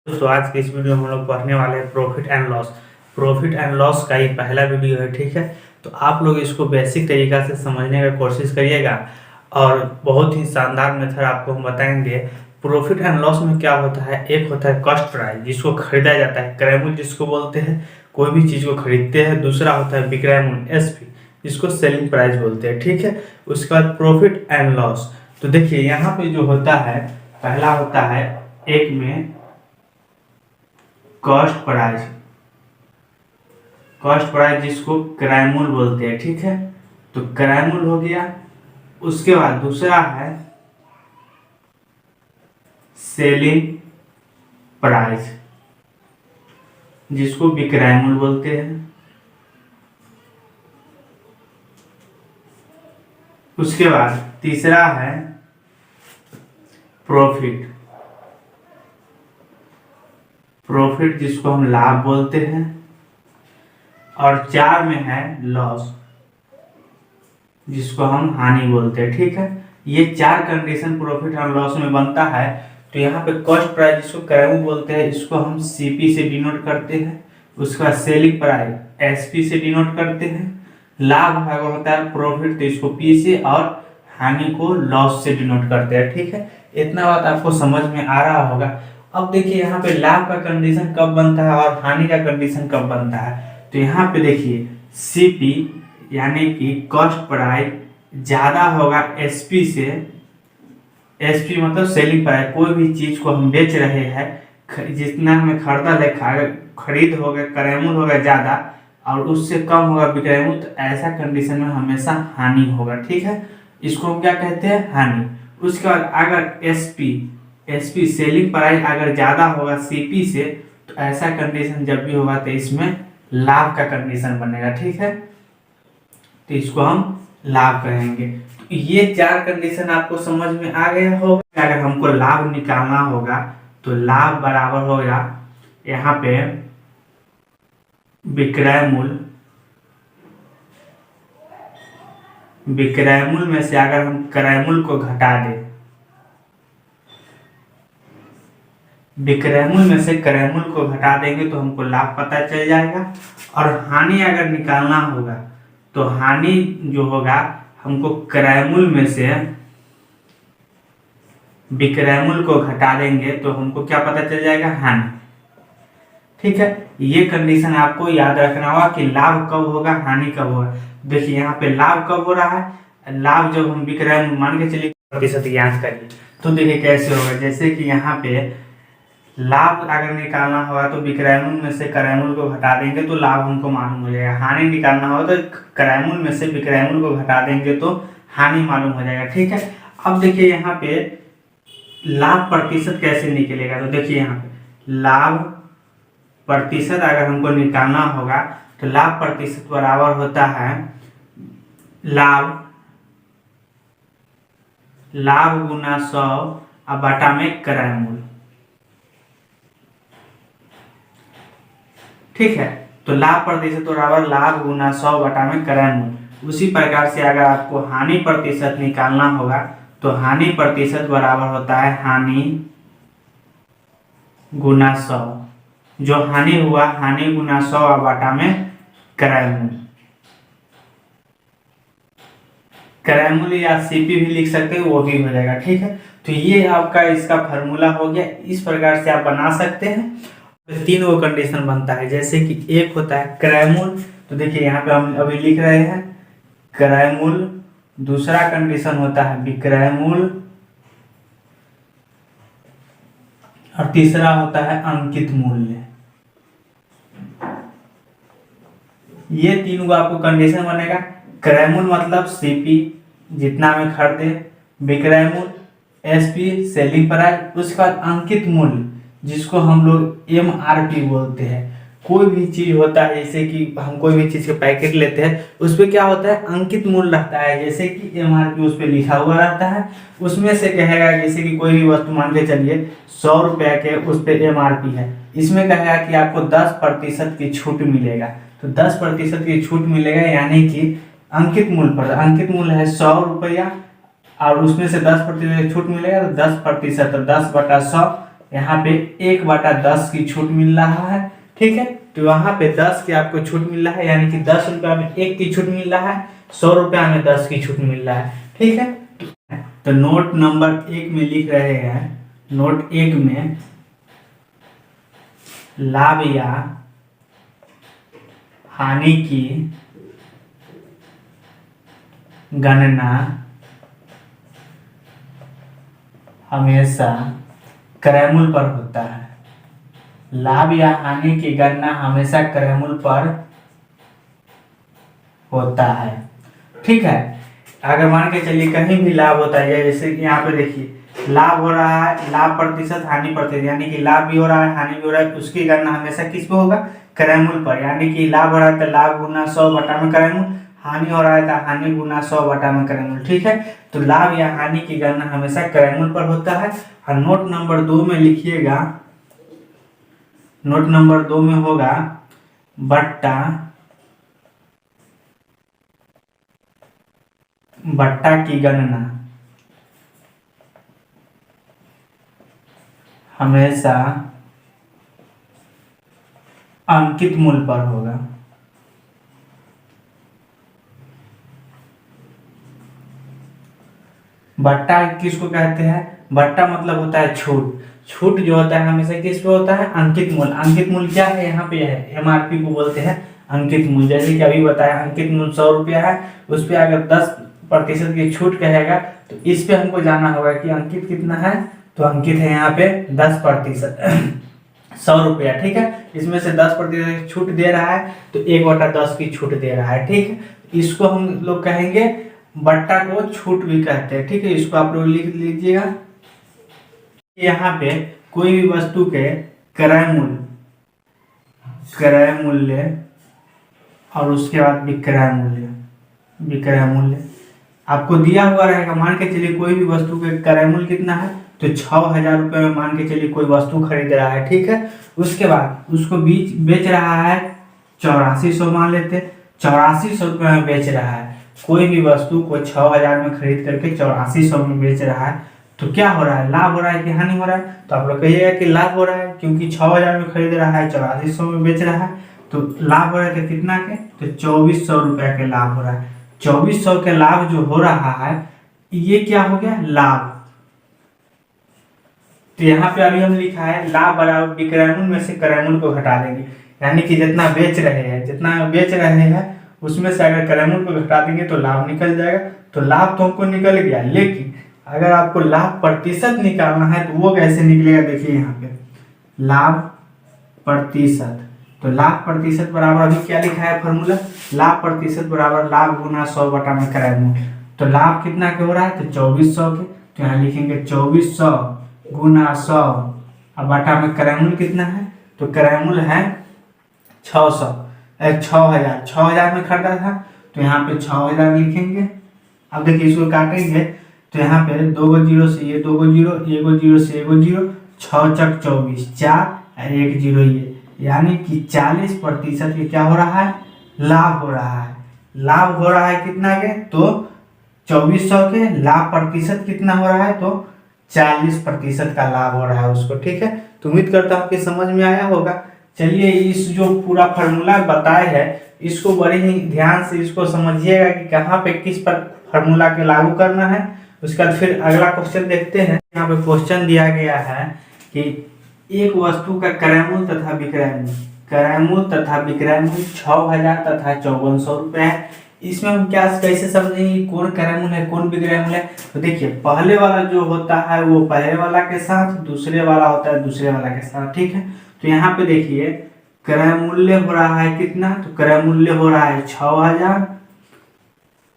दोस्तों आज के इस वीडियो में हम लोग पढ़ने वाले हैं प्रॉफिट एंड लॉस का ये पहला वीडियो है। ठीक है, तो आप लोग इसको बेसिक तरीका से समझने का कोशिश करिएगा और बहुत ही शानदार मेथड आपको हम बताएंगे। प्रॉफिट एंड लॉस में क्या होता है, एक होता है कॉस्ट प्राइस जिसको खरीदा जाता है, क्रय मूल्य जिसको बोलते हैं, कोई भी चीज़ को खरीदते हैं। दूसरा होता है विक्रय मूल्य एसपी जिसको सेलिंग प्राइस बोलते हैं। ठीक है, उसके बाद प्रॉफिट एंड लॉस। तो देखिए यहाँ पे जो होता है, पहला होता है एक में कॉस्ट प्राइस जिसको क्रय मूल्य बोलते हैं। ठीक है, तो क्रय मूल्य हो गया। उसके बाद दूसरा है सेलिंग प्राइस जिसको विक्रय मूल्य बोलते हैं। उसके बाद तीसरा है प्रॉफिट जिसको हम लाभ बोलते हैं। और चार में है लॉस जिसको हम हानि बोलते हैं। ठीक है, ये चार कंडीशन प्रॉफिट एंड लॉस में बनता है। तो यहाँ पे कॉस्ट प्राइस जिसको क्रय मूल्य बोलते हैं, इसको हम सीपी से डिनोट करते हैं। उसके बाद सेलिंग प्राइस एसपी से डिनोट करते हैं। लाभ अगर होता है प्रॉफिट तो इसको पी से, और हानि को लॉस से डिनोट करते हैं। ठीक है, इतना बात आपको समझ में आ रहा होगा। अब देखिए यहाँ पे लाभ का कंडीशन कब बनता है और हानि का कंडीशन कब बनता है। तो यहाँ पे देखिए सीपी यानी कि कॉस्ट प्राइस ज्यादा होगा एसपी से। एसपी मतलब सेलिंग प्राइस, कोई भी चीज को हम बेच रहे हैं, जितना हमें खरीद होगा, क्रय मूल्य होगा ज्यादा और उससे कम होगा विक्रय मूल्य, तो ऐसा कंडीशन में हमेशा हानि होगा। ठीक है, इसको हम क्या कहते हैं, हानि। उसके बाद अगर एसपी सेलिंग प्राइस अगर ज्यादा होगा सीपी से, तो ऐसा कंडीशन जब भी होगा तो इसमें लाभ का कंडीशन बनेगा। ठीक है, तो इसको हम लाभ कहेंगे। तो ये चार कंडीशन आपको समझ में आ गया होगा। अगर हमको लाभ निकालना होगा तो लाभ बराबर होगा यहाँ पे विक्रय मूल्य में से अगर हम क्रय मूल्य को घटा दें, विक्रय मूल्य में से क्रय मूल्य को घटा देंगे तो हमको लाभ पता चल जाएगा। और हानि अगर निकालना होगा तो हानि जो होगा, हमको क्रय मूल्य में से विक्रय मूल्य को घटा देंगे तो हमको क्या पता चल जाएगा, हानि। ठीक है, ये कंडीशन आपको याद रखना होगा कि लाभ कब होगा, हानि कब होगा। देखिए यहाँ पे लाभ कब हो रहा है, लाभ जब हम विक्रय मूल्य मान के चलिए प्रतिशत याद करिए, तो देखिए कैसे होगा। जैसे कि यहाँ पे लाभ अगर निकालना होगा तो विक्रय मूल्य में से क्रय मूल्य को घटा देंगे तो लाभ हमको मालूम हो जाएगा। हानि निकालना होगा तो क्रय मूल्य में से विक्रय मूल्य को घटा देंगे तो हानि मालूम हो जाएगा। ठीक है, अब देखिए यहाँ पे लाभ प्रतिशत कैसे निकलेगा। तो देखिए यहाँ पे लाभ प्रतिशत अगर हमको निकालना होगा तो लाभ प्रतिशत बराबर होता है लाभ गुना 100 और बटा में क्रय मूल्य। ठीक है, तो लाभ प्रतिशत बराबर लाभ गुना 100 बटा में क्रय मूल्य। उसी प्रकार से अगर आपको हानि प्रतिशत निकालना होगा तो हानि प्रतिशत बराबर होता है हानि गुना 100। जो हानि हुआ, हानि गुना 100 बटा में क्रय मूल्य। क्रय मूल्य या सीपी भी लिख सकते हैं, वो भी हो जाएगा। ठीक है, तो ये आपका इसका फार्मूला हो गया। इस प्रकार से आप बना सकते हैं। तीन वो कंडीशन बनता है, जैसे कि एक होता है क्रय मूल्य। तो देखिए यहाँ पे हम अभी लिख रहे हैं क्रय मूल्य। दूसरा कंडीशन होता है विक्रय मूल्य और तीसरा होता है अंकित मूल्य। ये तीन को आपको कंडीशन बनेगा। क्रय मूल्य मतलब सीपी जितना में खरीदे, विक्रय मूल्य एसपी सेलिंग प्राइस, उसके बाद अंकित मूल्य जिसको हम लोग एमआरपी बोलते हैं। कोई भी चीज होता है, जैसे कि हम कोई भी चीज के पैकेट लेते हैं, उस पर क्या होता है, अंकित मूल्य रहता है। जैसे कि एमआरपी उस पर लिखा हुआ रहता है, उसमें से कहेगा, जैसे कि कोई भी वस्तु मान के चलिए 100 रुपये के उस पर एमआरपी है, इसमें कहेगा कि आपको 10% की छूट मिलेगा। तो 10% की छूट मिलेगा, यानी कि अंकित मूल्य पर, अंकित मूल्य है 100 रुपया और उसमें से 10% छूट मिलेगा तो 10%, तो 10/100 यहाँ पे 1/10 की छूट मिल रहा है। ठीक है, तो यहाँ पे 10 की आपको छूट मिल रहा है, यानी कि 10 रुपया में 1 की छूट मिल रहा है, 100 रुपया में 10 की छूट मिल रहा है। ठीक है, तो नोट नंबर 1 में लिख रहे हैं, नोट 1 में लाभ या हानि की गणना हमेशा क्रयमूल्य पर होता है। लाभ या हानि की गणना हमेशा क्रयमूल्य पर होता है। ठीक है, अगर मान के चलिए कहीं भी लाभ होता है, जैसे कि यहाँ पे देखिए लाभ हो रहा है, लाभ प्रतिशत हानि प्रतिशत, यानी कि लाभ भी हो रहा है हानि भी हो रहा है, उसकी गणना हमेशा किस पे होगा, क्रयमूल्य पर। यानी कि लाभ हो रहा है तो लाभ गुना 100 बटा में क्रयमूल्य, हानि हो रहा है तो हानि गुना 100 बटा में क्रयमूल्य। ठीक है, तो लाभ या हानि की गणना हमेशा क्रयमूल्य पर होता है। और नोट नंबर 2 में लिखिएगा, नोट नंबर 2 में होगा बट्टा की गणना हमेशा अंकित मूल्य पर होगा। बट्टा किसको कहते हैं, बट्टा मतलब होता है छूट। छूट जो होता है हमेशा किस पे होता है, अंकित मूल्य। अंकित मूल्य क्या है, यहाँ पे है एमआरपी को बोलते हैं अंकित मूल्य। जैसे कि अभी बताया अंकित मूल्य 100 रुपया है, उस पर अगर 10% की छूट कहेगा तो इस पे हमको जानना होगा कि अंकित कितना है, तो अंकित है यहाँ पे 10%, 100 रुपया। ठीक है, इसमें से 10% छूट दे रहा है तो 1/10 की छूट दे रहा है। ठीक है, इसको हम लोग कहेंगे बट्टा को छूट भी कहते हैं। ठीक है, इसको आप लोग लिख लीजिएगा। यहाँ पे कोई भी वस्तु के क्रय मूल्य और उसके बाद विक्रय मूल्य आपको दिया हुआ रहेगा। मान के चलिए कोई भी वस्तु के क्रय मूल्य कितना है, तो 6000 रुपये में मान के चलिए कोई वस्तु खरीद रहा है। ठीक है, उसके बाद उसको बेच रहा है 8400, मान लेते 8400 रुपये में बेच रहा है। कोई भी वस्तु को 6000 में खरीद करके 8400 में बेच रहा है, तो क्या हो रहा है, लाभ हो रहा है कि हानि हो रहा है, तो आप लोग कहिएगा कि लाभ हो रहा है, क्योंकि 6000 में खरीद रहा है 8400 में बेच रहा है, तो लाभ हो रहा है। तो कितना के, तो 2400 रुपया के लाभ हो रहा है। 2400 के लाभ जो हो रहा है ये क्या हो गया, लाभ। तो यहाँ पे अभी हम लिखा है लाभ बराबर विक्रय मूल्य में से क्रय मूल्य को घटा देंगे, यानी कि जितना बेच रहे हैं उसमें से अगर क्रय मूल्य को घटा देंगे तो लाभ निकल जाएगा। तो लाभ तो हमको निकल गया, लेकिन अगर आपको लाभ प्रतिशत निकालना है तो वो कैसे निकलेगा, देखिए यहाँ पे लाभ प्रतिशत। तो लाभ प्रतिशत बराबर अभी क्या लिखा है फॉर्मूला, लाभ प्रतिशत बराबर लाभ गुना 100 बटा में क्रय मूल्य। तो लाभ कितना के हो रहा है, तो 2400 के, तो यहाँ लिखेंगे 2400 गुना 100 और बटा में क्रय मूल्य कितना है, तो क्रय मूल्य है 6000 में खरीदा था, तो यहाँ पे 6000 लिखेंगे। अब देखिए इसको काटेंगे तो यहाँ पे 2 जीरो से ये 2 जीरो, 1 जीरो से 1 जीरो, 6 चक 24, 4 और 1 जीरो ये, यानी कि 40% के क्या हो रहा है, लाभ हो रहा है। लाभ हो रहा है कितना के, तो 2400 के, लाभ प्रतिशत कितना हो रहा है, तो 40% का लाभ हो रहा है उसको। ठीक है, तो उम्मीद करता हूँ कि समझ में आया होगा। चलिए इस जो पूरा फार्मूला बताए है इसको बड़े ही ध्यान से इसको समझिएगा कि कहाँ पे किस पर फार्मूला के लागू करना है। उसके बाद फिर अगला क्वेश्चन देखते हैं। यहाँ पे क्वेश्चन दिया गया है कि एक वस्तु का क्रय मूल्य तथा विक्रय मूल्य 6000 तथा 5400 रुपये है। इसमें हम क्या कैसे समझेंगे कौन क्रय मूल्य है कौन विक्रय मूल्य है। तो देखिए पहले वाला जो होता है वो पहले वाला के साथ, दूसरे वाला होता है दूसरे वाला के साथ। ठीक है, तो यहाँ पे देखिए क्रय मूल्य हो रहा है कितना, तो क्रय मूल्य हो रहा है 6000।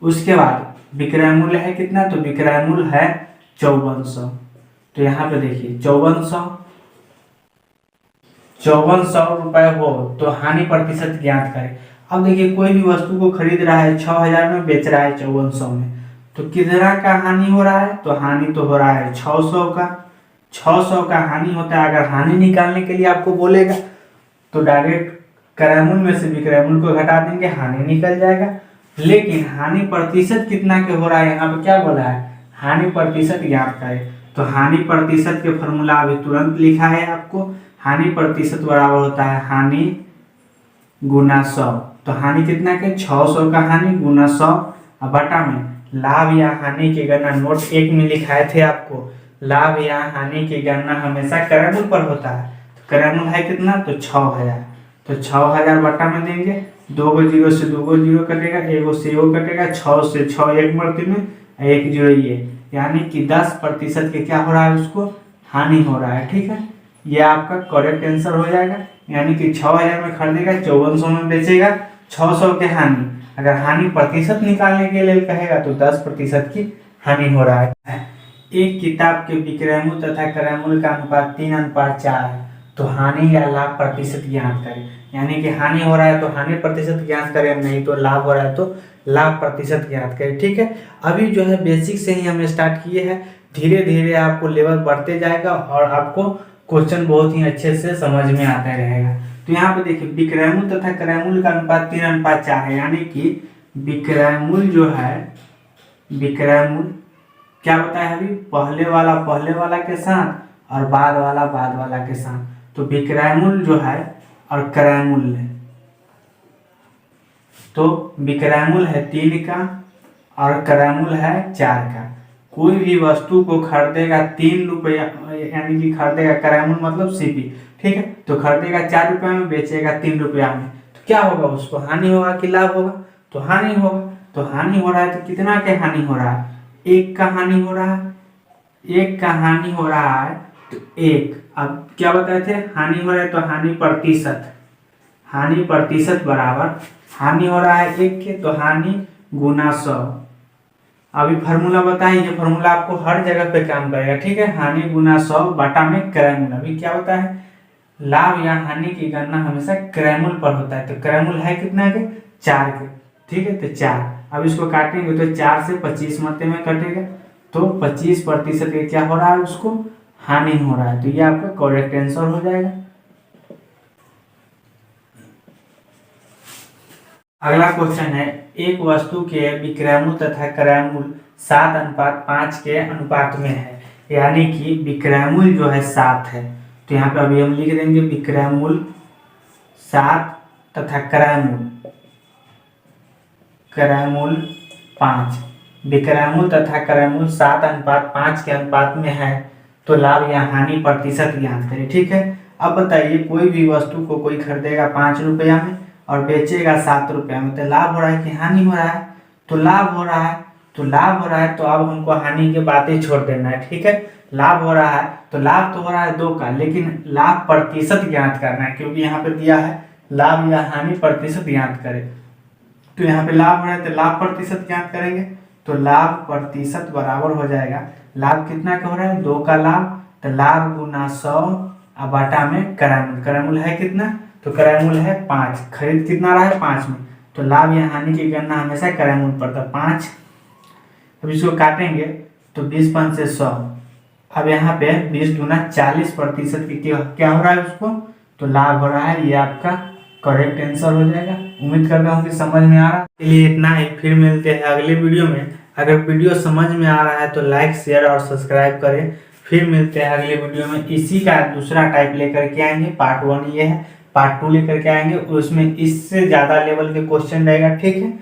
उसके बाद विक्रय मूल्य है कितना, तो विक्रय मूल्य है 5400। तो यहाँ पे देखिए 5400 रुपए हो तो हानि प्रतिशत ज्ञात करें। अब देखिए कोई भी वस्तु को खरीद रहा है 6000 में, बेच रहा है 5400 में, तो कितना का हानि हो रहा है, तो हानि तो हो रहा है 600 का। 600 का हानि होता है। अगर हानि निकालने के लिए आपको बोलेगा तो डायरेक्ट क्रय मूल्य में से विक्रय मूल्य को घटा देंगे, हानि निकल जाएगा। लेकिन हानि प्रतिशत कितना के हो रहा है, यहाँ पे क्या बोला है, हानि प्रतिशत ज्ञात करें। तो हानि प्रतिशत के फॉर्मूला अभी तुरंत लिखा है आपको। हानि प्रतिशत बराबर होता है हानि गुना 100। तो हानि कितना के 600 का हानि गुना 100 और बटा में लाभ या हानि की गणना नोट 1 में लिखाए थे आपको। लाभ या हानि की गणना हमेशा क्रयमूल्य पर होता है। तो क्रयमूल्य है कितना, तो 6000। तो 6000 बटा में देंगे, 2 को 0 से 2 को 0 कटेगा, 1 से 1 कटेगा, 6 से 6 एक मर्ती में 1 0 ये, यानी कि 10% के क्या हो रहा है, उसको हानि हो रहा है। ठीक है, ये आपका करेक्ट आंसर हो जाएगा। यानी कि 6000 में खरीदेगा, 5400 में बेचेगा, 600 के हानि। अगर हानि प्रतिशत निकालने के लिए कहेगा तो 10% की हानि हो रहा है। एक किताब के विक्रय मूल्य तथा क्रय मूल्य का अनुपात 3:4 है, तो हानि या लाभ प्रतिशत ज्ञात करें। यानी कि हानि हो रहा है तो हानि प्रतिशत ज्ञात करें, नहीं तो लाभ हो रहा है तो लाभ प्रतिशत ज्ञात करें। ठीक है, अभी जो है बेसिक से ही हम स्टार्ट किए हैं, धीरे धीरे आपको लेवल बढ़ते जाएगा और आपको क्वेश्चन बहुत ही अच्छे से समझ में आता रहेगा। तो यहाँ पे देखिए विक्रय मूल्य तथा क्रय मूल्य का अनुपात 3:4 है, यानी कि विक्रय मूल्य जो है, विक्रय मूल्य क्या होता है अभी, पहले वाला के साथ और बाद वाला के साथ। तो विक्रय मूल्य जो है और क्रय मूल्य है, तो विक्रय मूल्य है 3 का और क्रय मूल्य है 4 का। कोई भी वस्तु को खरीदेगा 3 रुपया, यानी कि खरीदेगा, क्रय मूल्य मतलब सीपी। ठीक है, तो खरीदेगा 4 रुपया में, बेचेगा 3 रुपया में, तो क्या होगा, उसको हानि होगा कि लाभ होगा, तो हानि होगा। तो हानि हो रहा है तो कितना के हानि हो रहा है, 1 का हानि हो रहा है, 1 का हानि हो रहा है तो 1। अब क्या बताए थे, हानि हो रहा है तो हानि प्रतिशत, हानि प्रतिशत बराबर हानि हो रहा है 1 के, तो हानि गुना 100। अभी फार्मूला बताएं, ये फार्मूला आपको हर जगह पे काम करेगा। ठीक है, हानि गुना 100 बटा में क्रय मूल्य। अभी क्या होता है, लाभ या हानि की गणना हमेशा क्रय मूल्य पर होता है। तो क्रय मूल्य है कितना के, 4 के। ठीक है, तो 4, अब इसको काटेंगे तो 4 से 25 मरते में कटेगा, तो 25% के क्या हो रहा है, उसको हानि हो रहा है। तो ये आपका करेक्ट आंसर हो जाएगा। अगला क्वेश्चन है, एक वस्तु के विक्रय मूल्य तथा क्रय मूल्य 7:5 के अनुपात में है, यानी कि विक्रय मूल्य जो है 7 है। तो यहाँ पे अभी हम लिख देंगे विक्रय मूल्य 7 तथा क्रय मूल्य 5। विक्रय मूल्य तथा क्रय मूल्य 7:5 के अनुपात में है, तो लाभ या हानि प्रतिशत ज्ञात करें। ठीक है, अब बताइए कोई भी वस्तु को कोई खरीदेगा 5 रुपया में और बेचेगा 7 रुपया में, तो लाभ हो रहा है कि हानि हो रहा है, तो लाभ हो रहा है। तो लाभ हो रहा है तो अब हमको हानि की बातें छोड़ देना है। ठीक है, लाभ हो रहा है तो लाभ तो हो रहा है 2 का, लेकिन लाभ प्रतिशत ज्ञात करना है, क्योंकि यहाँ पे दिया है लाभ या हानि प्रतिशत ज्ञात करें। तो यहाँ पे लाभ हो रहा है तो लाभ प्रतिशत ज्ञात करेंगे, तो लाभ प्रतिशत बराबर हो जाएगा, लाभ कितना का हो रहा है, 2 का लाभ, तो लाभ गुना 100 और बटा में क्रय मूल्य। क्रय मूल्य है कितना, तो क्रय मूल्य है 5, खरीद कितना रहा है 5 में, तो लाभ या हानि की गणना हमेशा क्रय मूल्य पर था 5। अब इसको काटेंगे तो 20 से 100, अब यहाँ पे 20 गुना 40% की क्या हो रहा है उसको, तो लाभ हो रहा है। ये आपका करेक्ट आंसर हो जाएगा। उम्मीद करता हूँ कि समझ में आ रहा है। चलिए इतना ही, फिर मिलते हैं अगले वीडियो में। अगर वीडियो समझ में आ रहा है तो लाइक शेयर और सब्सक्राइब करें। फिर मिलते हैं अगले वीडियो में, इसी का दूसरा टाइप लेकर के आएंगे। पार्ट 1 ये है, पार्ट 2 लेकर के आएंगे, उसमें इससे ज़्यादा लेवल के क्वेश्चन रहेगा। ठीक है।